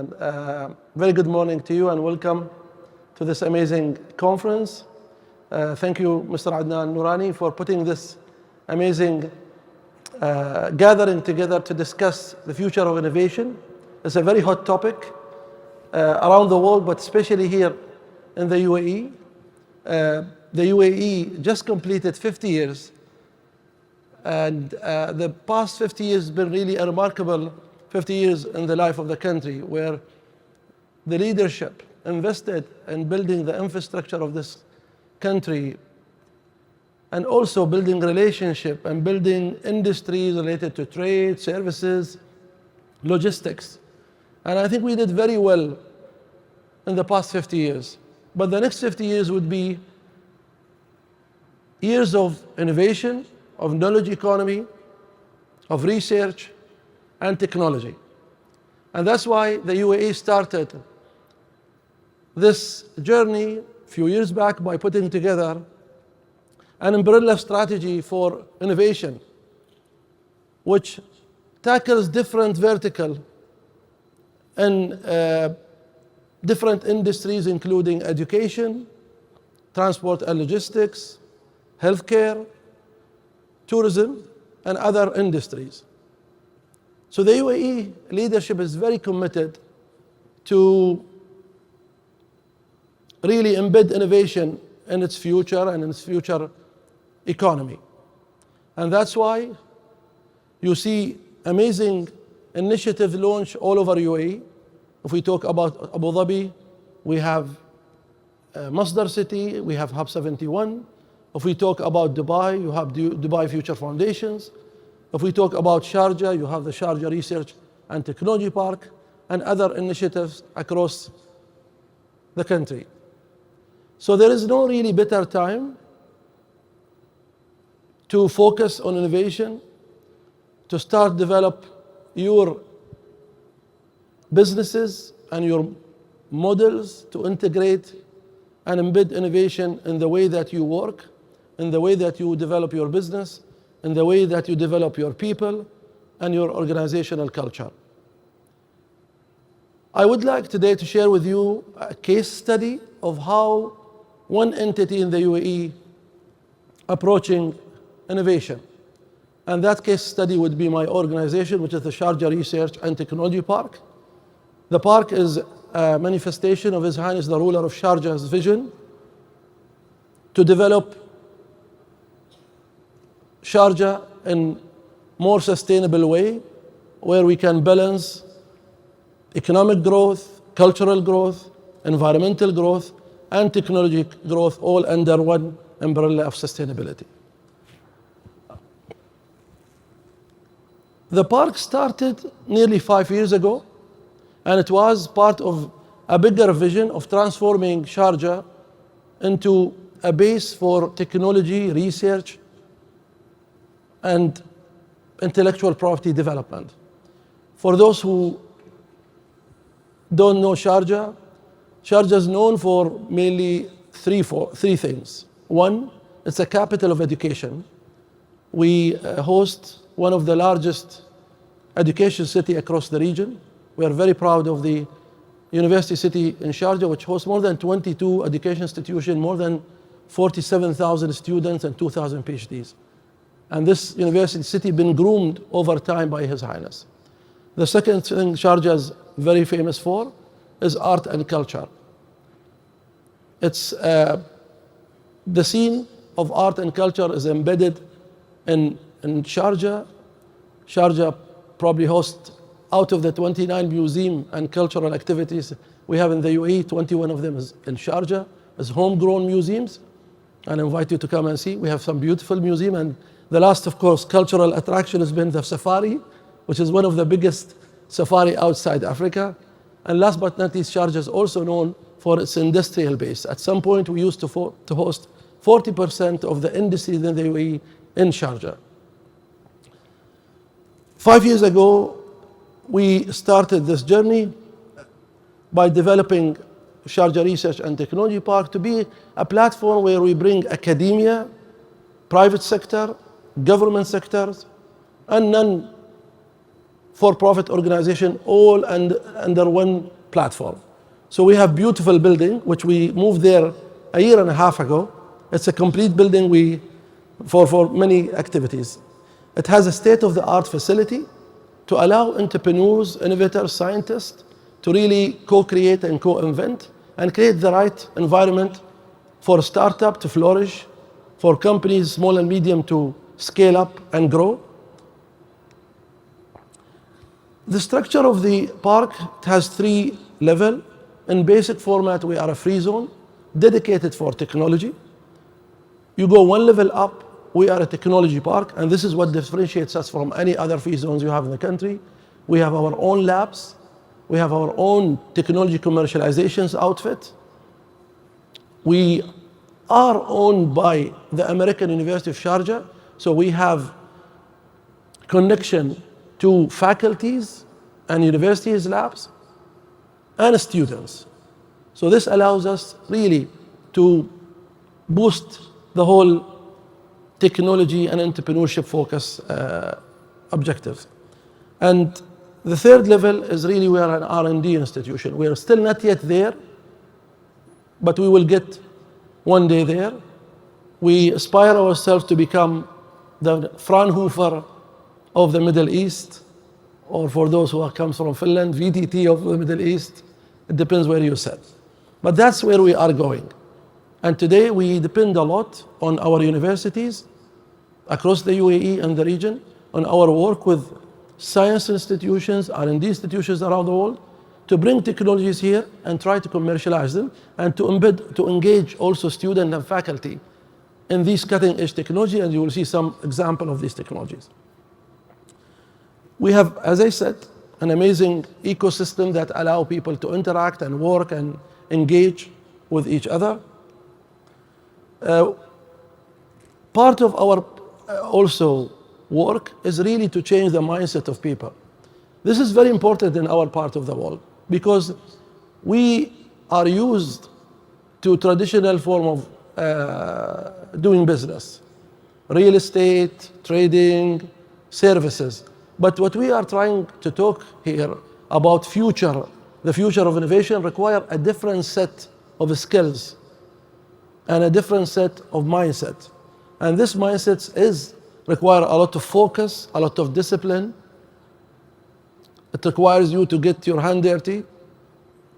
Adnan. Very good morning to you and welcome to this amazing conference. Thank you, Mr. Adnan Al Noorani, for putting this amazing gathering together to discuss the future of innovation. It's a very hot topic around the world, but especially here in the UAE. The UAE just completed 50 years, and the past 50 years has been really a remarkable 50 years in the life of the country, where the leadership invested in building the infrastructure of this country and also building relationship and building industries related to trade, services, logistics. And I think we did very well in the past 50 years. But the next 50 years would be years of innovation, of knowledge economy, of research and technology. And that's why the UAE started this journey a few years back by putting together an umbrella strategy for innovation, which tackles different vertical and different industries, including education, transport and logistics, healthcare, tourism, and other industries. So the UAE leadership is very committed to really embed innovation in its future and in its future economy. And that's why you see amazing initiatives launched all over UAE. If we talk about Abu Dhabi, we have Masdar City, we have Hub 71. If we talk about Dubai, you have Dubai Future Foundations. If we talk about Sharjah, you have the Sharjah Research and Technology Park and other initiatives across the country. So there is no really better time to focus on innovation, to start develop your businesses and your models to integrate and embed innovation in the way that you work, in the way that you develop your business, in the way that you develop your people and your organizational culture. I would like today to share with you a case study of how one entity in the UAE approaching innovation. And that case study would be my organization, which is the Sharjah Research and Technology Park. The park is a manifestation of His Highness the ruler of Sharjah's vision to develop Sharjah in more sustainable way, where we can balance economic growth, cultural growth, environmental growth, and technology growth all under one umbrella of sustainability. The park started nearly 5 years ago, and it was part of a bigger vision of transforming Sharjah into a base for technology, research, and intellectual property development. For those who don't know Sharjah, Sharjah is known for mainly three things. One, it's a capital of education. We host one of the largest education city across the region. We are very proud of the university city in Sharjah, which hosts more than 22 education institutions, more than 47,000 students and 2,000 PhDs. And this university city has been groomed over time by His Highness. The second thing Sharjah is very famous for is art and culture. It's the scene of art and culture is embedded in Sharjah. Sharjah probably hosts, out of the 29 museum and cultural activities we have in the UAE, 21 of them is in Sharjah, as homegrown museums. And I invite you to come and see. We have some beautiful museums, and the last, of course, cultural attraction has been the safari, which is one of the biggest safari outside Africa. And last but not least, Sharjah is also known for its industrial base. At some point, we used to host 40% of the industry in the UAE in Sharjah. 5 years ago, we started this journey by developing Sharjah Research and Technology Park to be a platform where we bring academia, private sector, government sectors, and for-profit organization all under one platform. So we have beautiful building, which we moved there a year and a half ago. It's a complete building for many activities. It has a state-of-the-art facility to allow entrepreneurs, innovators, scientists to really co-create and co-invent and create the right environment for a startup to flourish, for companies, small and medium, to scale up and grow. The structure of the park has 3 levels. In basic format, we are a free zone dedicated for technology. You go 1 level up, we are a technology park, and this is what differentiates us from any other free zones you have in the country. We have our own labs, we have our own technology commercializations outfit. We are owned by the American University of Sharjah, so we have connection to faculties and universities labs and students. So this allows us really to boost the whole technology and entrepreneurship focus objectives. And the 3rd level is really we are an R&D institution. We are still not yet there, but we will get one day there. We aspire ourselves to become the Fraunhofer of the Middle East, or for those who come from Finland, VTT of the Middle East. It depends where you sit. But that's where we are going. And today we depend a lot on our universities across the UAE and the region, on our work with science institutions, R&D institutions around the world, to bring technologies here and try to commercialize them, and to engage also students and faculty in these cutting-edge technology, and you will see some example of these technologies. We have, as I said, an amazing ecosystem that allow people to interact and work and engage with each other. Part of our also work is really to change the mindset of people. This is very important in our part of the world because we are used to traditional form of doing business, real estate, trading, services. But what we are trying to talk here about the future of innovation require a different set of skills and a different set of mindset. And this mindset require a lot of focus, a lot of discipline. It requires you to get your hand dirty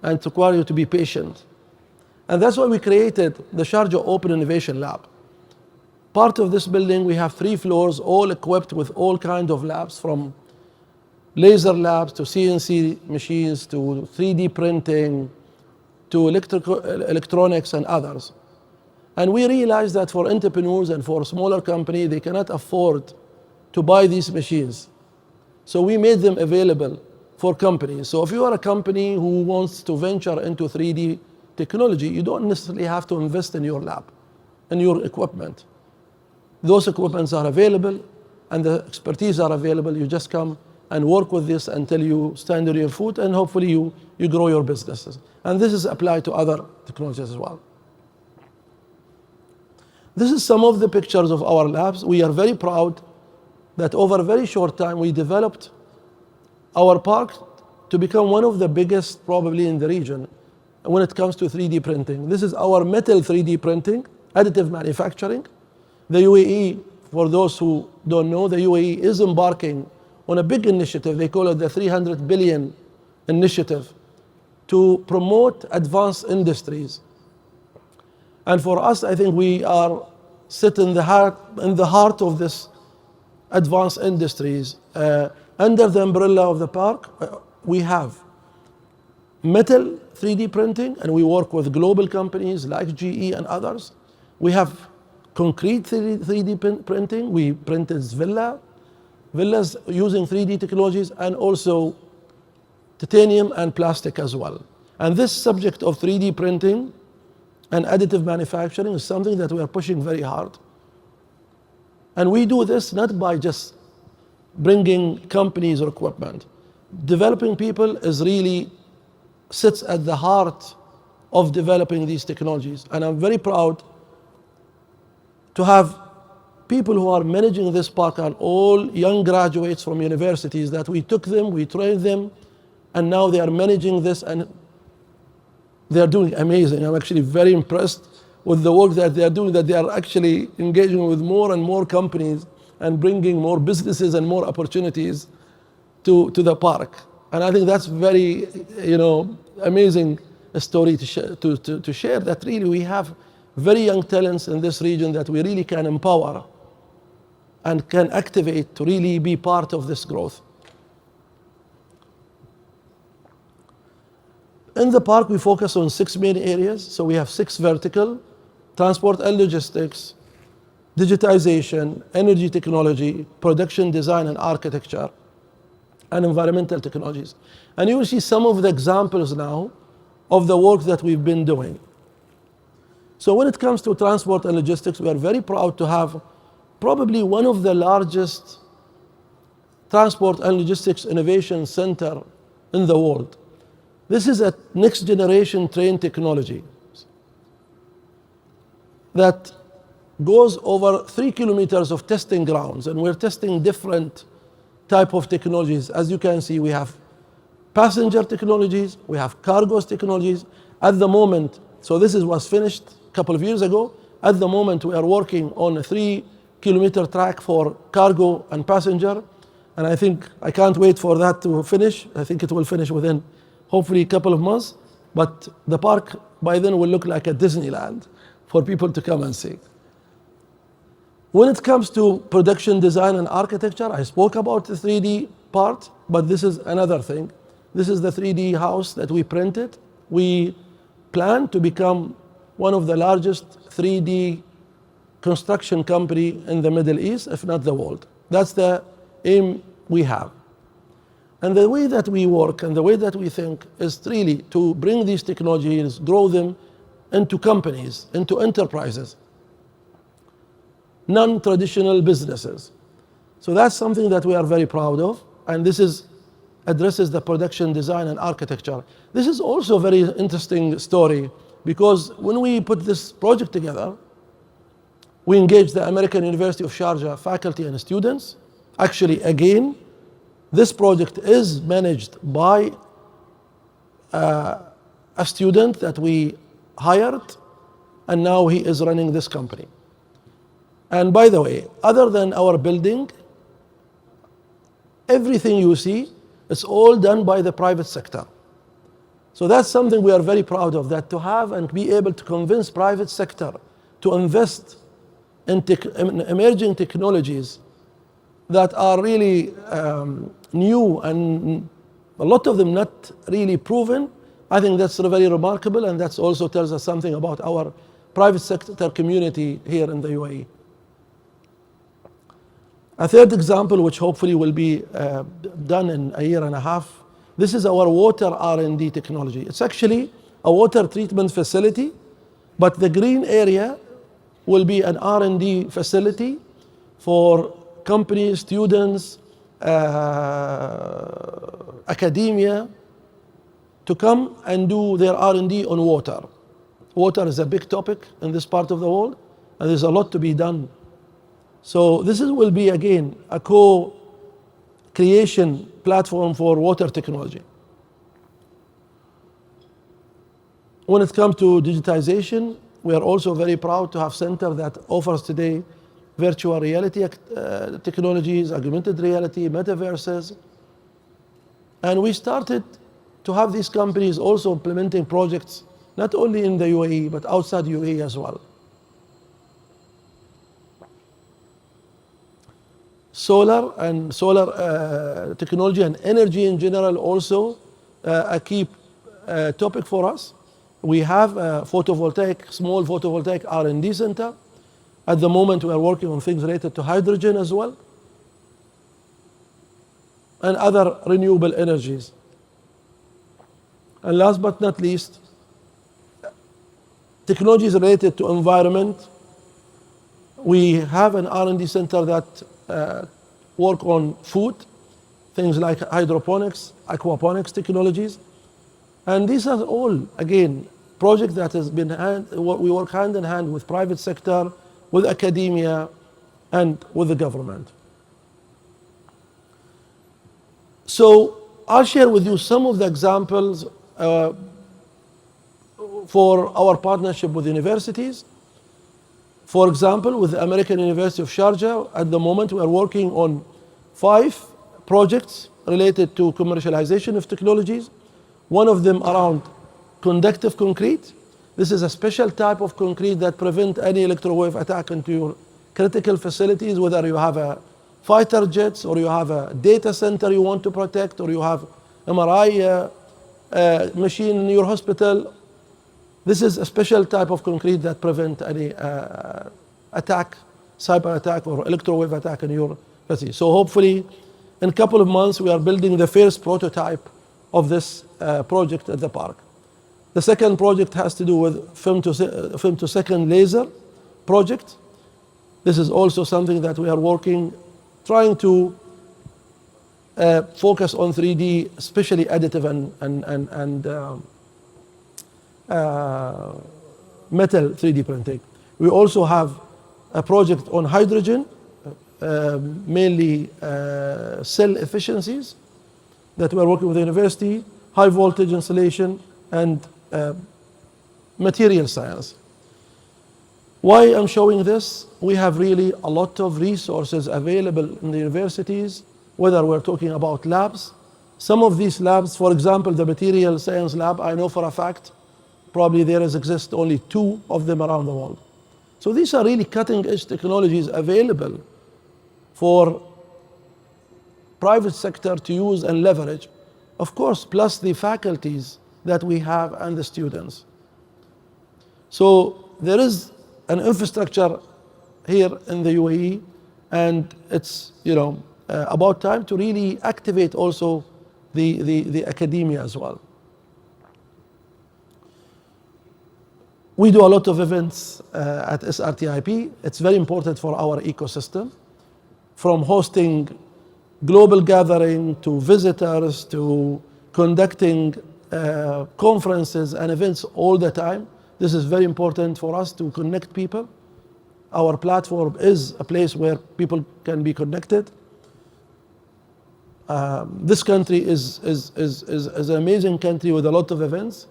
and it requires you to be patient. And that's why we created the Sharjah Open Innovation Lab. Part of this building, we have 3 floors, all equipped with all kinds of labs, from laser labs to CNC machines to 3D printing to electronics and others. And we realized that for entrepreneurs and for smaller companies, they cannot afford to buy these machines. So we made them available for companies. So if you are a company who wants to venture into 3D technology, you don't necessarily have to invest in your lab and your equipment. Those equipments are available and the expertise are available. You just come and work with this until you stand on your feet, and hopefully you grow your businesses. And this is applied to other technologies as well. This is some of the pictures of our labs. We are very proud that over a very short time we developed our park to become one of the biggest probably in the region when it comes to 3D printing. This is our metal 3D printing, additive manufacturing. The UAE, for those who don't know, the UAE is embarking on a big initiative. They call it the 300 billion initiative to promote advanced industries. And for us, I think we are sitting in the heart of this advanced industries. Under the umbrella of the park, we have metal 3D printing, and we work with global companies like GE and others. We have concrete 3D printing. We printed villas using 3D technologies, and also titanium and plastic as well. And this subject of 3D printing and additive manufacturing is something that we are pushing very hard. And we do this not by just bringing companies or equipment. Developing people sits at the heart of developing these technologies. And I'm very proud to have people who are managing this park are all young graduates from universities that we took them, we trained them, and now they are managing this and they are doing amazing. I'm actually very impressed with the work that they are doing, that they are actually engaging with more and more companies and bringing more businesses and more opportunities to the park. And I think that's very, amazing story to share, that really we have very young talents in this region that we really can empower and can activate to really be part of this growth. In the park, we focus on 6 main areas. So we have 6 vertical: transport and logistics, digitization, energy technology, production design and architecture, and environmental technologies. And you will see some of the examples now of the work that we've been doing. So when it comes to transport and logistics, we are very proud to have probably one of the largest transport and logistics innovation center in the world. This is a next generation train technology that goes over 3 kilometers of testing grounds, and we're testing different type of technologies. As you can see, we have passenger technologies, we have cargos technologies. At the moment, so this was finished a couple of years ago. At the moment, we are working on a 3-kilometer track for cargo and passenger, and I can't wait for that to finish. I think it will finish within hopefully a couple of months, but the park by then will look like a Disneyland for people to come and see. When it comes to production design and architecture, I spoke about the 3D part, but this is another thing. This is the 3D house that we printed. We plan to become one of the largest 3D construction company in the Middle East, if not the world. That's the aim we have. And the way that we work and the way that we think is really to bring these technologies, grow them into companies, into enterprises, non-traditional businesses. So that's something that we are very proud of, and this addresses the production design and architecture. This is also a very interesting story, because when we put this project together, we engaged the American University of Sharjah faculty and students. Actually, again, this project is managed by a student that we hired, and now he is running this company. And by the way, other than our building, everything you see is all done by the private sector. So that's something we are very proud of, that to have and be able to convince private sector to invest in emerging technologies that are really new and a lot of them not really proven. I think that's very remarkable, and that also tells us something about our private sector community here in the UAE. A third example, which hopefully will be done in a year and a half, this is our water R&D technology. It's actually a water treatment facility, but the green area will be an R&D facility for companies, students, academia, to come and do their R&D on water. Water is a big topic in this part of the world, and there's a lot to be done. So this will be, again, a co-creation platform for water technology. When it comes to digitization, we are also very proud to have center that offers today virtual reality technologies, augmented reality, metaverses. And we started to have these companies also implementing projects not only in the UAE but outside UAE as well. Solar technology and energy in general also a key topic for us. We have a small photovoltaic R&D center. At the moment, we are working on things related to hydrogen as well, and other renewable energies. And last but not least, technologies related to environment. We have an R&D center that work on food, things like hydroponics, aquaponics technologies. And these are all, again, projects that has been we work hand in hand with private sector, with academia, and with the government. So I'll share with you some of the examples for our partnership with universities. For example, with the American University of Sharjah, at the moment we are working on 5 projects related to commercialization of technologies. One of them around conductive concrete. This is a special type of concrete that prevents any electrowave attack into your critical facilities, whether you have a fighter jets or you have a data center you want to protect, or you have MRI machine in your hospital. This is a special type of concrete that prevents any attack, cyber attack or electrowave attack in your facility. So hopefully in a couple of months we are building the first prototype of this project at the park. The second project has to do with film to second laser project. This is also something that we are working, trying to focus on 3D, especially additive and metal 3D printing. We also have a project on hydrogen, mainly cell efficiencies, that we are working with the university, high voltage insulation, and material science. Why I'm showing this? We have really a lot of resources available in the universities, whether we're talking about labs. Some of these labs, for example, the material science lab, I know for a fact, probably there exist only 2 of them around the world. So these are really cutting edge technologies available for private sector to use and leverage. Of course, plus the faculties that we have and the students. So there is an infrastructure here in the UAE, and it's about time to really activate also the academia as well. We do a lot of events at SRTIP. It's very important for our ecosystem, from hosting global gathering to visitors to conducting conferences and events all the time. This is very important for us to connect people. Our platform is a place where people can be connected. This country is an amazing country with a lot of events.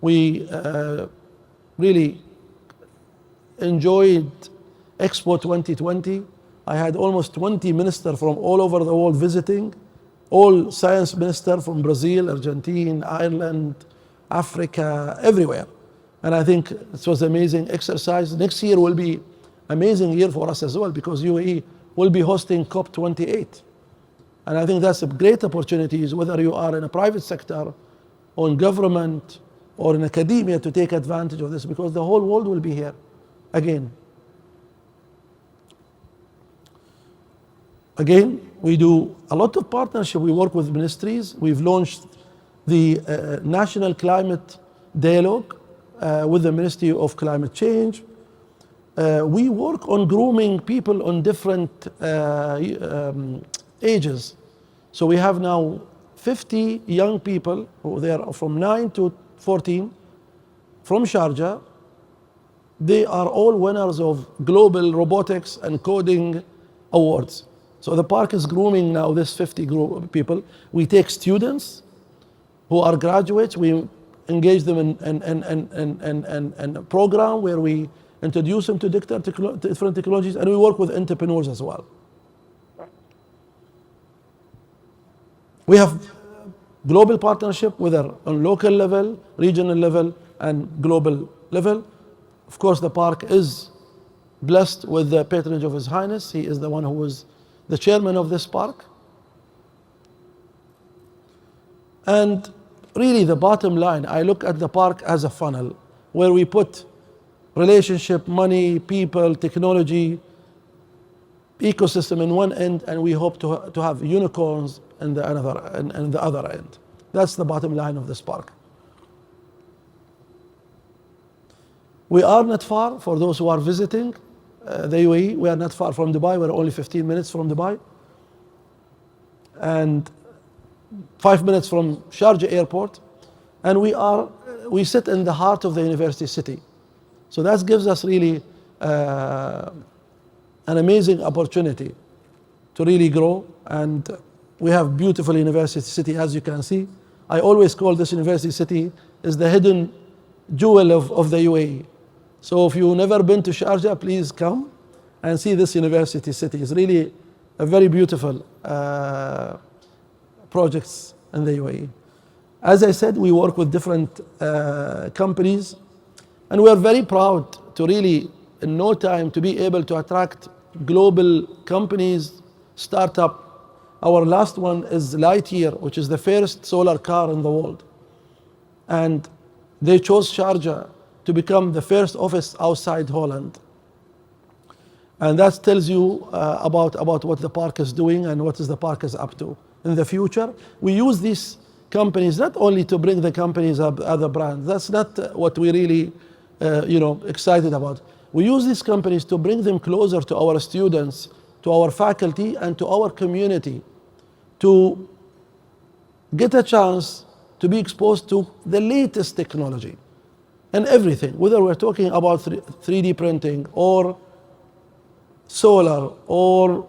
We really enjoyed Expo 2020. I had almost 20 ministers from all over the world visiting, all science ministers from Brazil, Argentina, Ireland, Africa, everywhere. And I think it was an amazing exercise. Next year will be an amazing year for us as well, because UAE will be hosting COP28. And I think that's a great opportunity, whether you are in a private sector or in government or in academia, to take advantage of this, because the whole world will be here again. Again, we do a lot of partnership. We work with ministries. We've launched the National Climate Dialogue with the Ministry of Climate Change. We work on grooming people on different ages. So we have now 50 young people who they are from 9 to 14 from Sharjah. They are all winners of global robotics and coding awards. So the park is grooming now this 50 group of people. We take students who are graduates. We engage them in a program where we introduce them to different technologies, and we work with entrepreneurs as well. We have global partnership, whether on local level, regional level, and global level. Of course, the park is blessed with the patronage of His Highness. He is the one who is the chairman of this park. And really the bottom line, I look at the park as a funnel where we put relationship, money, people, technology, ecosystem in one end, and we hope to have unicorns in the other end. That's the bottom line of this park. We are not far, for those who are visiting the UAE, we are not far from Dubai. We're only 15 minutes from Dubai, and 5 minutes from Sharjah airport, and we sit in the heart of the university city. So that gives us really an amazing opportunity to really grow. And we have beautiful university city, as you can see. I always call this university city is the hidden jewel of the UAE. So if you've never been to Sharjah, please come and see this university city. It's really a very beautiful projects in the UAE. As I said, we work with different companies, and we are very proud to really, in no time, to be able to attract global companies, startup. Our last one is Lightyear, which is the first solar car in the world. And they chose Sharjah to become the first office outside Holland. And that tells you about what the park is doing and what is the park is up to. In the future, we use these companies not only to bring the companies up other brands. That's not what we really excited about. We use these companies to bring them closer to our students, to our faculty, and to our community, to get a chance to be exposed to the latest technology and everything, whether we're talking about 3D printing or solar or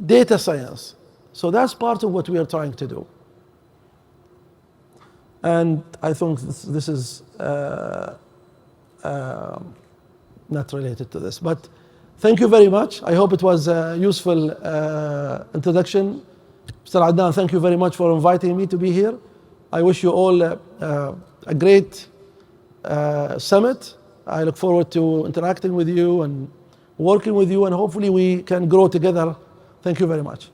data science. So that's part of what we are trying to do. And I think this is not related to this, but thank you very much. I hope it was a useful introduction. Mr. Adnan, thank you very much for inviting me to be here. I wish you all a great summit. I look forward to interacting with you and working with you, and hopefully we can grow together. Thank you very much.